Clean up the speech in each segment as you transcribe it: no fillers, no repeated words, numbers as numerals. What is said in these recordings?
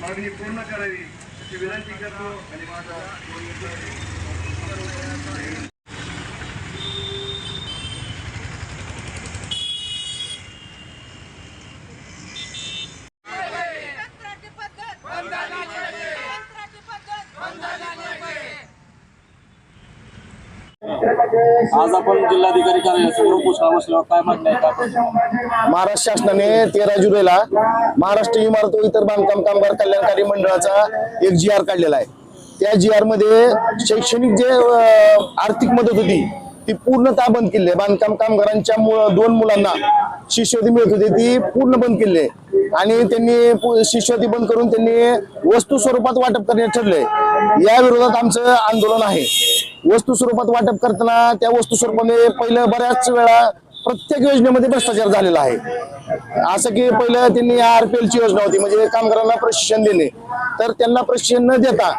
मागणी पूर्ण करावी अशी विनंती करतो आणि माझा आज आपण जिल्हाधिकारी कार्यालयासमोर उपोषणाला बसल्यावर काय मागणी आहे का? महाराष्ट्र शासनाने 13 जुलैला महाराष्ट्र इमारत व इतर बांधकाम कामगार कल्याणकारी मंडळाचा एक GR काढलेला आहे। त्या GR मध्ये शैक्षणिक जे आर्थिक मदत होती ती पूर्णतः बंद केली आहे। बांधकाम कामगारांच्या 2 मुलांना शिष्यवृत्ती मिळत होती ती पूर्ण बंद केली आहे आणि त्यांनी शिष्यवृत्ती बंद करून त्यांनी वस्तू स्वरूपात वाटप करण्यात ठरले। या विरोधात आमचं आंदोलन आहे। वस्तू स्वरूपात वाटप करताना त्या वस्तू स्वरूपाने पहिलं बऱ्याच वेळा प्रत्येक योजनेमध्ये भ्रष्टाचार झालेला आहे। असं की पहिलं त्यांनी RPL ची योजना होती, म्हणजे कामगारांना प्रशिक्षण देणे, तर त्यांना प्रशिक्षण न देता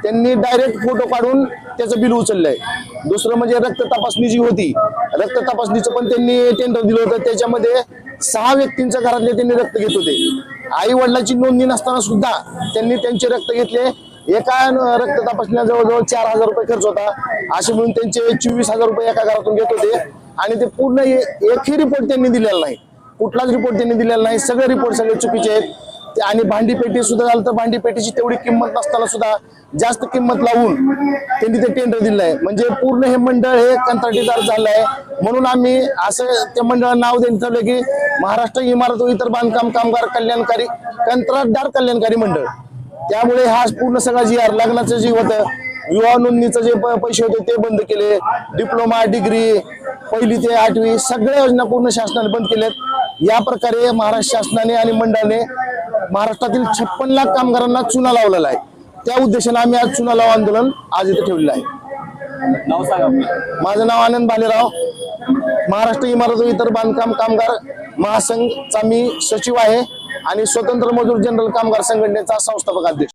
त्यांनी डायरेक्ट फोटो काढून त्याचं बिल उचललंय। दुसरं म्हणजे रक्त तपासणी जी होती, रक्त तपासणीचं पण त्यांनी टेंडर दिलं होतं, त्याच्यामध्ये 6 व्यक्तींच्या घरातले त्यांनी रक्त घेत होते। आई वडिलांची नोंदणी नसताना सुद्धा त्यांनी त्यांचे रक्त घेतले। एका रक्त तपासणीला जवळजवळ 4000 रुपये खर्च होता, असे म्हणून त्यांचे 24,000 रुपये एका घरातून घेत होते आणि ते पूर्ण एकही रिपोर्ट त्यांनी दिलेला नाही, कुठलाच रिपोर्ट त्यांनी दिलेला नाही। सगळे रिपोर्ट सगळे चुकीचे आहेत। आणि भांडी पेटी सुद्धा झालं तर भांडी पेटीची तेवढी किंमत नसताना सुद्धा जास्त किंमत लावून त्यांनी ते टेंडर दिलं आहे। म्हणजे पूर्ण हे मंडळ हे कंत्राटीदार झालं आहे। म्हणून आम्ही असं त्या मंडळाला नाव देऊन ठरलं की महाराष्ट्र इमारत व इतर बांधकाम कामगार कल्याणकारी कंत्राटदार कल्याणकारी मंडळ। त्यामुळे हा पूर्ण सगळा GR, लग्नाचं जे होतं, विवाह नोंदणीचं जे पैसे होते ते बंद केले, डिप्लोमा डिग्री 1ली ते 8वी सगळ्या योजना पूर्ण शासनाने बंद केल्यात। या प्रकारे महाराष्ट्र शासनाने आणि मंडळाने महाराष्ट्रातील 56 लाख कामगारांना चुना लावलेला आहे। त्या उद्देशाने आम्ही आज चुना लाव आंदोलन आज इथे ठेवलेलं आहे। नाव सांगा। माझं नाव आनंद भालेराव, महाराष्ट्र इमारत व इतर बांधकाम कामगार महासंघचा मी सचिव आहे आणि स्वतंत्र मजूर जनरल कामगार संघटनेचा संस्थापक अध्यक्ष।